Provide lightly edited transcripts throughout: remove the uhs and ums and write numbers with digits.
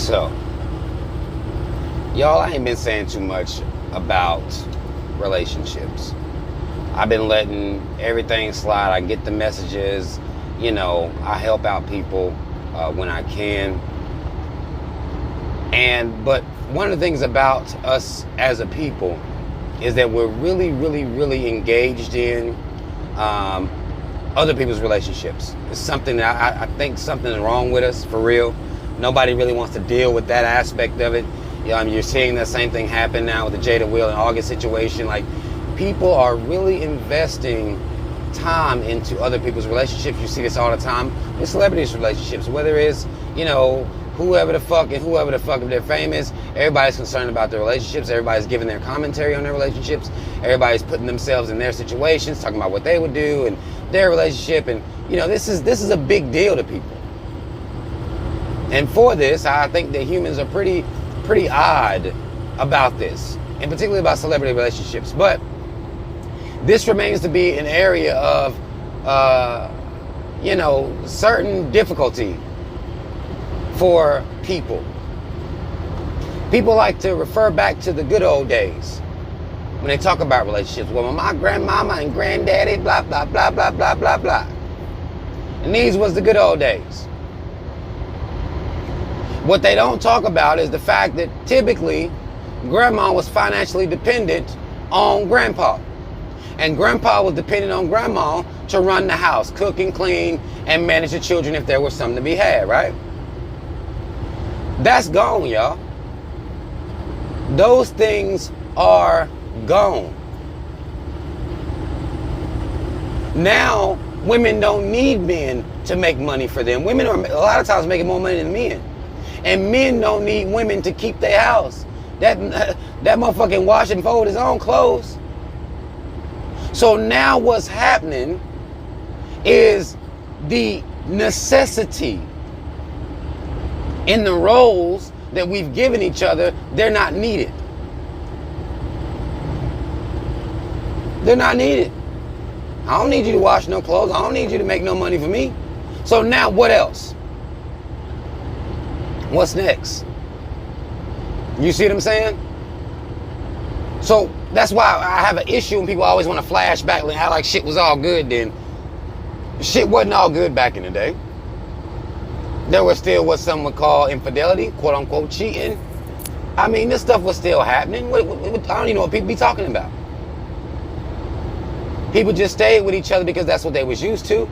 So, y'all, I ain't been saying too much about relationships. I've been letting everything slide. I get the messages, I help out people when I can. But one of the things about us as a people is that we're really, really, really engaged in other people's relationships. It's something that I think something's wrong with us, for real. Nobody really wants to deal with that aspect of it. You're seeing the same thing happen now with the Jada Will and August situation. Like, people are really investing time into other people's relationships. You see this all the time with celebrities' relationships, whether it's, whoever the fuck, if they're famous, everybody's concerned about their relationships. Everybody's giving their commentary on their relationships. Everybody's putting themselves in their situations, talking about what they would do and their relationship. And, this is a big deal to people. And for this, I think that humans are pretty odd about this, and particularly about celebrity relationships. But this remains to be an area of, certain difficulty for people. People like to refer back to the good old days when they talk about relationships. Well, my grandmama and granddaddy, blah, blah, blah, blah, blah, blah, blah. And these was the good old days. What they don't talk about is the fact that typically grandma was financially dependent on grandpa. And grandpa was dependent on grandma to run the house, cook and clean, and manage the children if there was something to be had, right? That's gone, y'all. Those things are gone. Now, women don't need men to make money for them. Women are a lot of times making more money than men. And men don't need women to keep their house. That motherfucking wash and fold his own clothes. So now what's happening is the necessity in the roles that we've given each other, they're not needed. They're not needed. I don't need you to wash no clothes. I don't need you to make no money for me. So now what else? What's next? You see what I'm saying? So that's why I have an issue when people always want to flash back and act like shit was all good then. Shit wasn't all good back in the day. There was still what some would call infidelity, quote unquote cheating. I mean, this stuff was still happening. I don't even know what people be talking about. People just stayed with each other because that's what they was used to.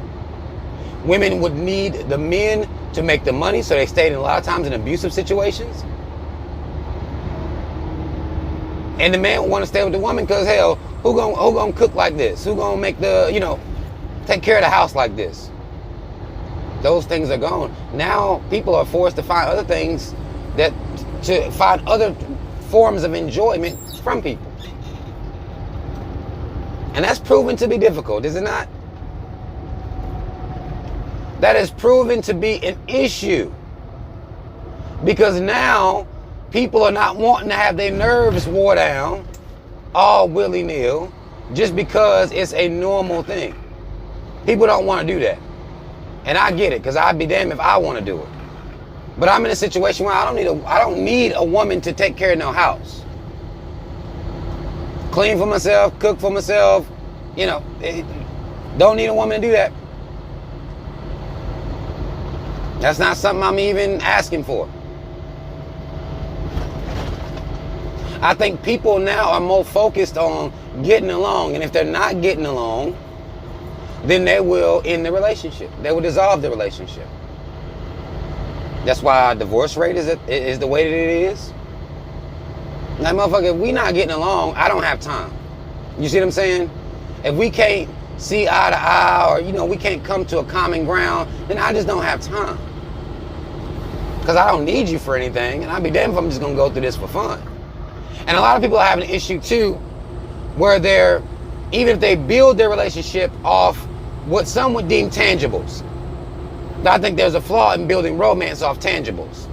Women would need the men to make the money, so they stayed in a lot of times in abusive situations. And the man would want to stay with the woman because, hell, who gonna cook like this? Who gonna make take care of the house like this? Those things are gone. Now people are forced to find other things to find other forms of enjoyment from people. And that's proven to be difficult, is it not? That has proven to be an issue. Because now people are not wanting to have their nerves wore down all willy-nilly just because it's a normal thing. People don't want to do that. And I get it, because I'd be damned if I want to do it. But I'm in a situation where I don't need a woman to take care of no house. Clean for myself, cook for myself, don't need a woman to do that. That's not something I'm even asking for. I think people now are more focused on getting along, and if they're not getting along, then they will end the relationship. They will dissolve the relationship. That's why our divorce rate is the way that it is. Like, motherfucker, if we not getting along, I don't have time. You see what I'm saying? If we can't see eye to eye, or we can't come to a common ground, then I just don't have time. Because I don't need you for anything, and I'd be damned if I'm just gonna go through this for fun. And a lot of people are having an issue too, where even if they build their relationship off what some would deem tangibles. I think there's a flaw in building romance off tangibles.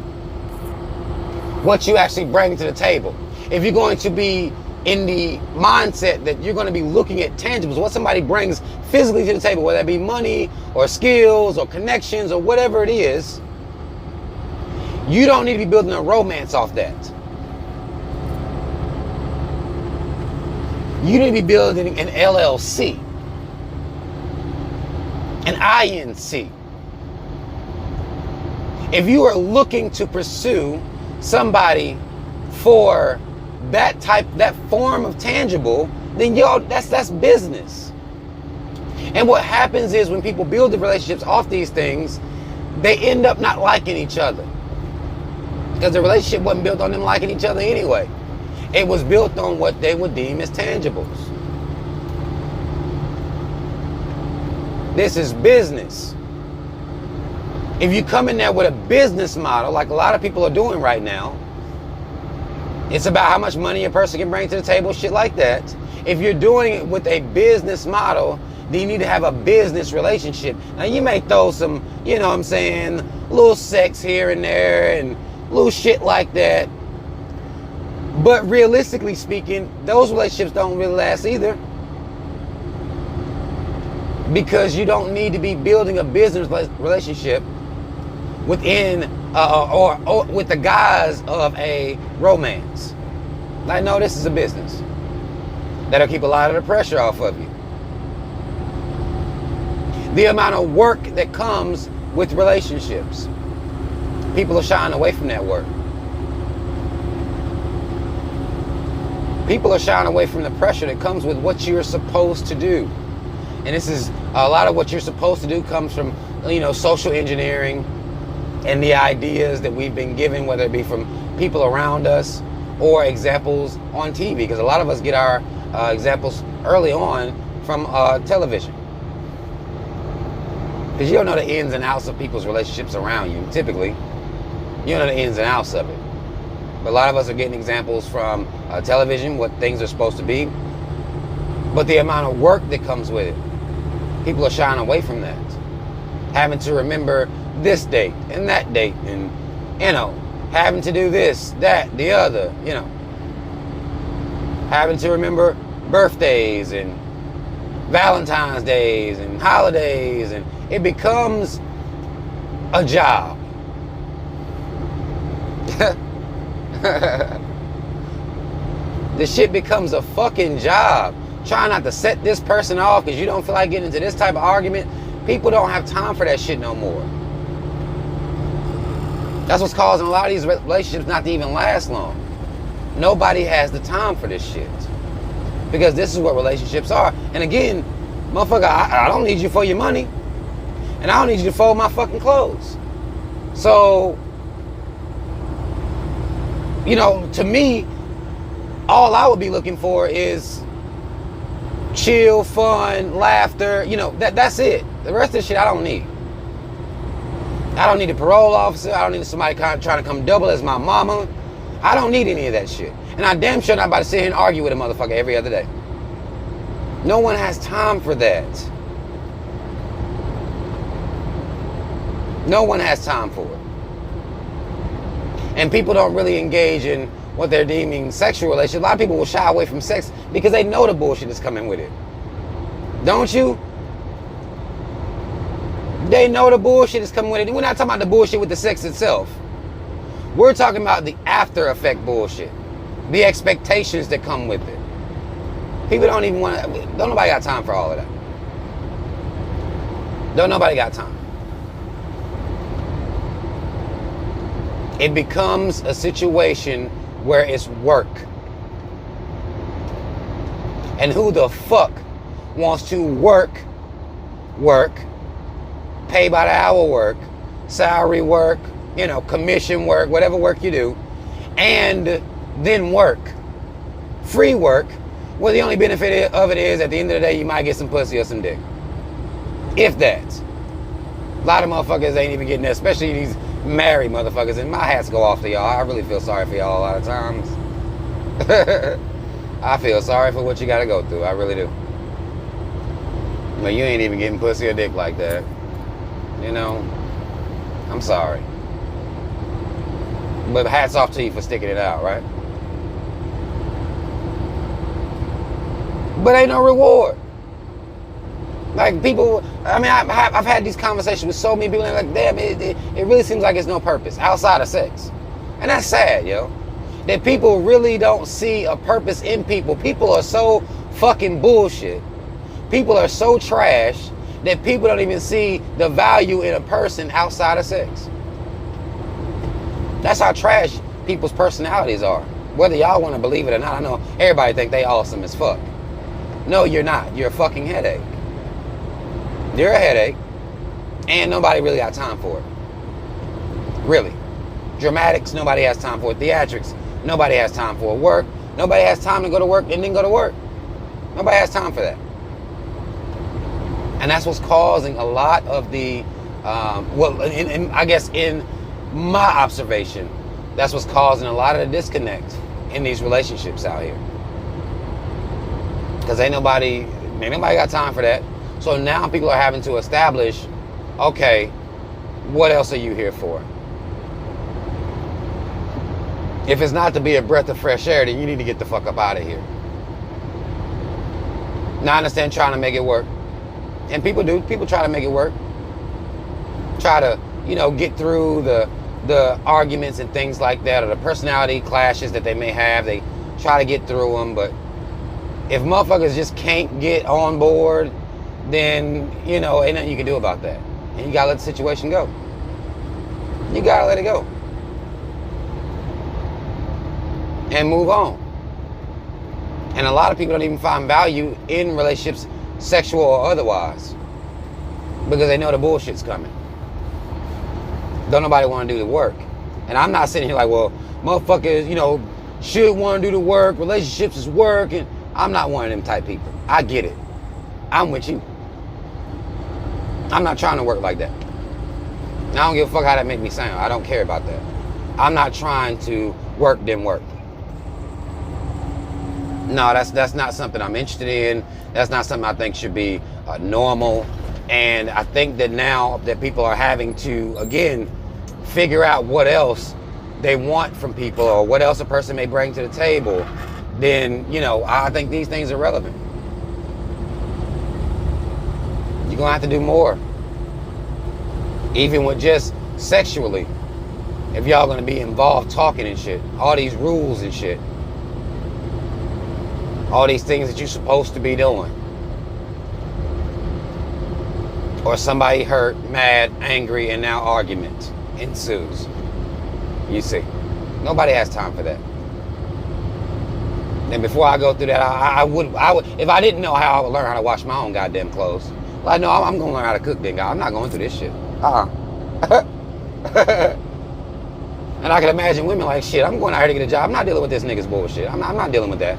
What you actually bring to the table. If you're going to be in the mindset that you're going to be looking at tangibles, what somebody brings physically to the table, whether that be money or skills or connections or whatever it is, You don't need to be building a romance off that. You need to be building an LLC, an INC. If you are looking to pursue somebody for that form of tangible, then that's business. And what happens is when people build the relationships off these things, they end up not liking each other. Because the relationship wasn't built on them liking each other anyway. It was built on what they would deem as tangibles. This is business. If you come in there with a business model, like a lot of people are doing right now, it's about how much money a person can bring to the table, shit like that. If you're doing it with a business model, then you need to have a business relationship. Now you may throw some, you know what I'm saying, little sex here and there and little shit like that. But realistically speaking, those relationships don't really last either. Because you don't need to be building a business relationship within or with the guise of a romance. Like, no, this is a business. That'll keep a lot of the pressure off of you. The amount of work that comes with relationships. People are shying away from that work. People are shying away from the pressure that comes with what you're supposed to do. And this is a lot of what you're supposed to do comes from, you know, social engineering and the ideas that we've been given, whether it be from people around us or examples on TV. Because a lot of us get our examples early on from television. Because you don't know the ins and outs of people's relationships around you, typically. You don't know the ins and outs of it. But a lot of us are getting examples from television, what things are supposed to be. But the amount of work that comes with it, people are shying away from that. Having to remember this date and that date and, you know, having to do this, that, the other, you know. Having to remember birthdays and Valentine's days and holidays, and it becomes a job. The shit becomes a fucking job. Try not to set this person off because you don't feel like getting into this type of argument. People don't have time for that shit no more. That's what's causing a lot of these relationships not to even last long. Nobody has the time for this shit. Because this is what relationships are. And again, motherfucker, I don't need you for your money. And I don't need you to fold my fucking clothes. So, you know, to me, all I would be looking for is chill, fun, laughter. You know, that's it. The rest of the shit I don't need. I don't need a parole officer. I don't need somebody trying to come double as my mama. I don't need any of that shit. And I damn sure not about to sit here and argue with a motherfucker every other day. No one has time for that. No one has time for it. And people don't really engage in what they're deeming sexual relations. A lot of people will shy away from sex because they know the bullshit is coming with it. Don't you? They know the bullshit is coming with it. We're not talking about the bullshit with the sex itself. We're talking about the after effect bullshit. The expectations that come with it. People don't even want to, don't nobody got time for all of that. Don't nobody got time. It becomes a situation where it's work. And who the fuck wants to work, pay by the hour work, salary work, you know, commission work, whatever work you do, and then work, free work, where the only benefit of it is at the end of the day you might get some pussy or some dick. If that. A lot of motherfuckers ain't even getting that, especially these married motherfuckers, and my hats go off to y'all. I really feel sorry for y'all a lot of times. I feel sorry for what you gotta go through. I really do. But you ain't even getting pussy or dick like that. You know? I'm sorry. But hats off to you for sticking it out, right? But ain't no reward. Like people, I mean, I've had these conversations with so many people, and like, damn, it really seems like it's no purpose outside of sex. And that's sad, yo. That people really don't see a purpose in people. People are so fucking bullshit. People are so trash that people don't even see the value in a person outside of sex. That's how trash people's personalities are. Whether y'all want to believe it or not, I know everybody think they awesome as fuck. No, you're not. You're a fucking headache. You're a headache, and nobody really got time for it. Really. Dramatics, nobody has time for it. Theatrics, nobody has time for it. Work, nobody has time to go to work and then go to work. Nobody has time for that. And that's what's causing a lot of the, I guess in my observation, that's what's causing a lot of the disconnect in these relationships out here. Because ain't nobody got time for that. So now people are having to establish, okay, what else are you here for? If it's not to be a breath of fresh air, then you need to get the fuck up out of here. Now I understand trying to make it work. And people do. People try to make it work. Try to, get through the arguments and things like that, or the personality clashes that they may have. They try to get through them. But if motherfuckers just can't get on board, then, ain't nothing you can do about that. And you gotta let the situation go. You gotta let it go. And move on. And a lot of people don't even find value in relationships, sexual or otherwise, because they know the bullshit's coming. Don't nobody want to do the work. And I'm not sitting here like, well, motherfuckers, should want to do the work. Relationships is work. And I'm not one of them type people. I get it. I'm with you. I'm not trying to work like that. I don't give a fuck how that make me sound. I don't care about that. I'm not trying to work them work. No, that's not something I'm interested in. That's not something I think should be normal. And I think that now that people are having to, again, figure out what else they want from people or what else a person may bring to the table, then, I think these things are relevant. You're going to have to do more. Even with just sexually. If y'all going to be involved talking and shit. All these rules and shit. All these things that you're supposed to be doing. Or somebody hurt, mad, angry, and now argument ensues. You see. Nobody has time for that. And before I go through that, I would, if I didn't know how I would learn how to wash my own goddamn clothes. Well, I know I'm going to learn how to cook then, God. I'm not going through this shit. And I can imagine women like, shit, I'm going out here to get a job. I'm not dealing with this nigga's bullshit. I'm not dealing with that.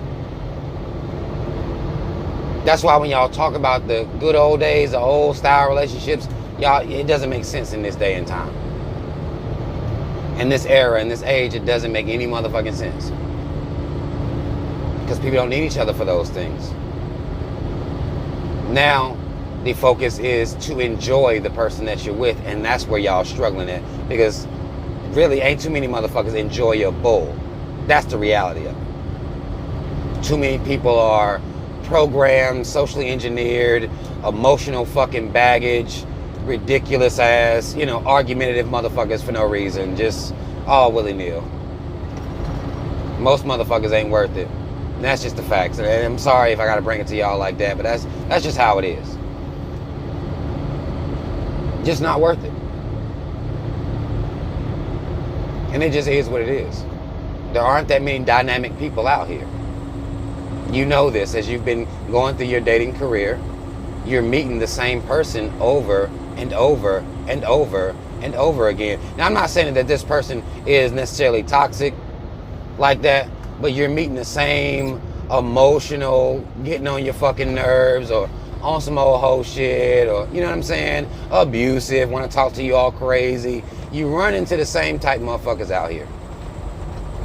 That's why when y'all talk about the good old days, the old style relationships, y'all, it doesn't make sense in this day and time. In this era, in this age, it doesn't make any motherfucking sense. Because people don't need each other for those things. Now, the focus is to enjoy the person that you're with, and that's where y'all struggling at. Because really, ain't too many motherfuckers enjoy your bull. That's the reality of it. Too many people are programmed, socially engineered, emotional fucking baggage, ridiculous ass, argumentative motherfuckers for no reason, just all willy-nilly. Most motherfuckers ain't worth it. And that's just the facts. And I'm sorry if I gotta bring it to y'all like that, but that's just how it is. Just not worth it. And it just is what it is. There aren't that many dynamic people out here. You know this as you've been going through your dating career. You're meeting the same person over and over and over and over again. Now, I'm not saying that this person is necessarily toxic like that, but you're meeting the same emotional, getting on your fucking nerves, or on some old hoe shit, or, you know what I'm saying, abusive, want to talk to you all crazy. You run into the same type motherfuckers out here.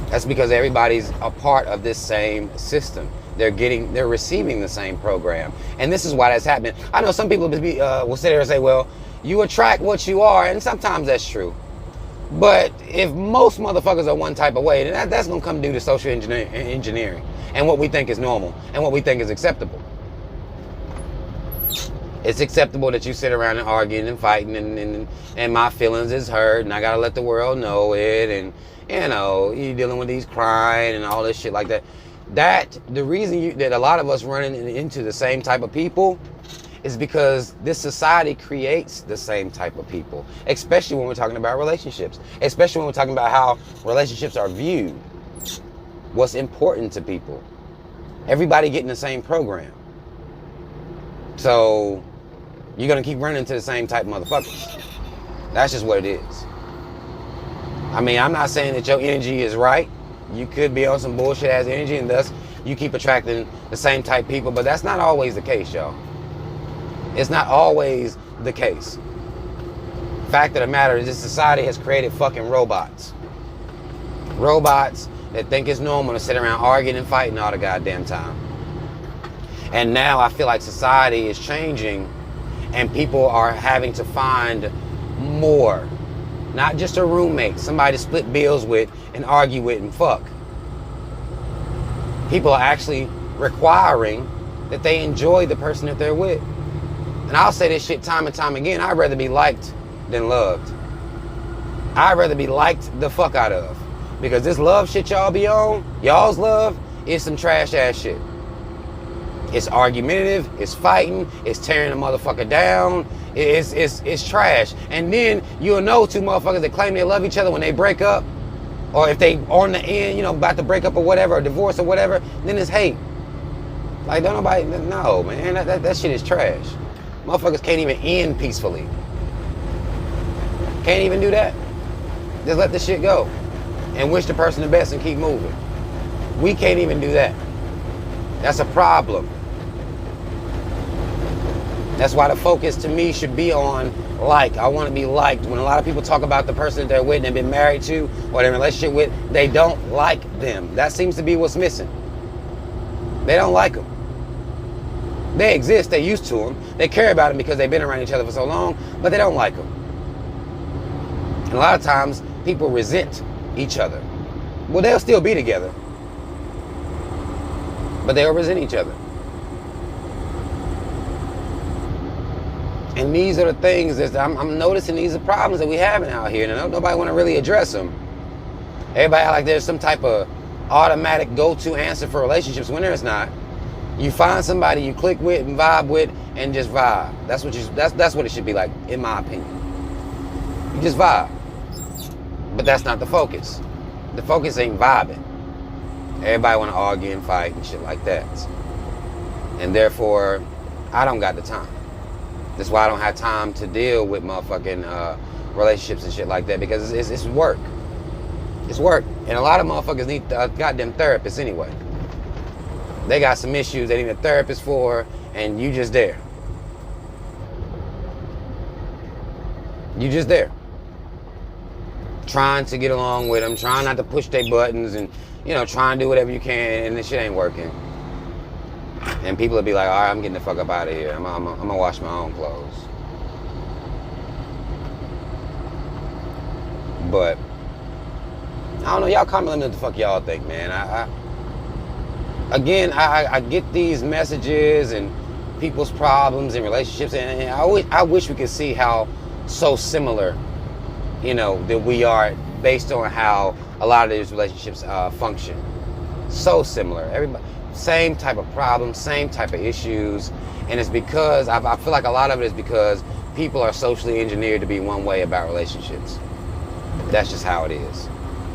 That's because everybody's a part of this same system. They're receiving the same program. And this is why that's happening. I know some people will sit there and say, well, you attract what you are, and sometimes that's true. But if most motherfuckers are one type of way, then that's going to come due to social engineering and what we think is normal and what we think is acceptable. It's acceptable that you sit around and arguing and fighting and my feelings is hurt and I gotta let the world know it, and you know, you're dealing with these crying and all this shit like that. The reason that a lot of us running into the same type of people is because this society creates the same type of people, especially when we're talking about relationships, especially when we're talking about how relationships are viewed, what's important to people. Everybody getting the same program. So you're going to keep running into the same type of motherfuckers. That's just what it is. I mean, I'm not saying that your energy is right. You could be on some bullshit ass energy and thus you keep attracting the same type people, but that's not always the case, y'all. It's not always the case. Fact of the matter is this society has created fucking robots. Robots that think it's normal to sit around arguing and fighting all the goddamn time. And now I feel like society is changing and people are having to find more. Not just a roommate, somebody to split bills with and argue with and fuck. People are actually requiring that they enjoy the person that they're with. And I'll say this shit time and time again, I'd rather be liked than loved. I'd rather be liked the fuck out of. Because this love shit y'all be on, y'all's love, is some trash ass shit. It's argumentative, it's fighting, it's tearing a motherfucker down, it's trash. And then you'll know two motherfuckers that claim they love each other when they break up, or if they on the end, you know, about to break up or whatever, or divorce or whatever, then it's hate. Like, don't nobody, no, man, that shit is trash. Motherfuckers can't even end peacefully. Can't even do that. Just let the shit go and wish the person the best and keep moving. We can't even do that. That's a problem. That's why the focus to me should be on like. I want to be liked. When a lot of people talk about the person that they're with and they've been married to or they're in a relationship with, they don't like them. That seems to be what's missing. They don't like them. They exist. They're used to them. They care about them because they've been around each other for so long, but they don't like them. And a lot of times, people resent each other. Well, they'll still be together, but they'll resent each other. And these are the things that I'm noticing. These are problems that we having out here, and nobody want to really address them. Everybody act like there's some type of automatic go-to answer for relationships when there's not. You find somebody you click with and vibe with, and just vibe. That's what it should be like, in my opinion. You just vibe, but that's not the focus. The focus ain't vibing. Everybody want to argue and fight and shit like that, and therefore, I don't got the time. That's why I don't have time to deal with motherfucking relationships and shit like that, because it's work. It's work, and a lot of motherfuckers need goddamn therapists anyway. They got some issues they need a therapist for, and you just there. You just there. Trying to get along with them, trying not to push their buttons, and, you know, trying to do whatever you can, and this shit ain't working. And people will be like, all right, I'm getting the fuck up out of here. I'm gonna wash my own clothes. But, I don't know, y'all comment, let me know what the fuck y'all think, man. I get these messages and people's problems and relationships, and I wish we could see how so similar, you know, that we are based on how a lot of these relationships function. So similar. Everybody, same type of problems, same type of issues, and it's because I feel like a lot of it is because people are socially engineered to be one way about relationships. That's just how it is.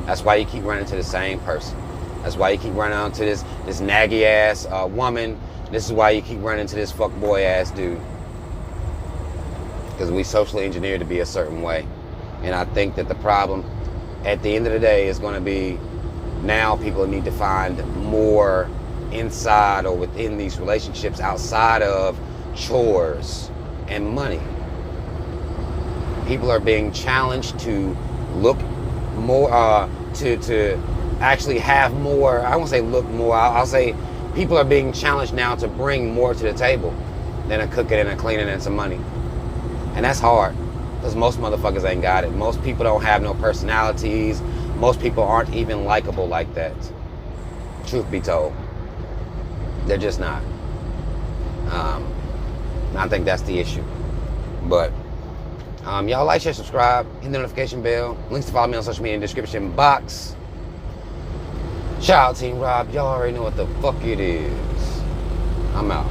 That's why you keep running to the same person. That's why you keep running onto this naggy ass woman. This is why you keep running to this fuckboy ass dude. Because we socially engineered to be a certain way. And I think that the problem at the end of the day is going to be, now people need to find more inside or within these relationships outside of chores and money. People are being challenged to look more, to actually have more. I won't say look more. I'll say people are being challenged now to bring more to the table than a cooking and a cleaning and some money. And that's hard, because most motherfuckers ain't got it. Most people don't have no personalities. Most people aren't even likable like that. Truth be told. They're just not. And I think that's the issue. But y'all like, share, subscribe, hit the notification bell. Links to follow me on social media in the description box. Shout out Team Rob. Y'all already know what the fuck it is. I'm out.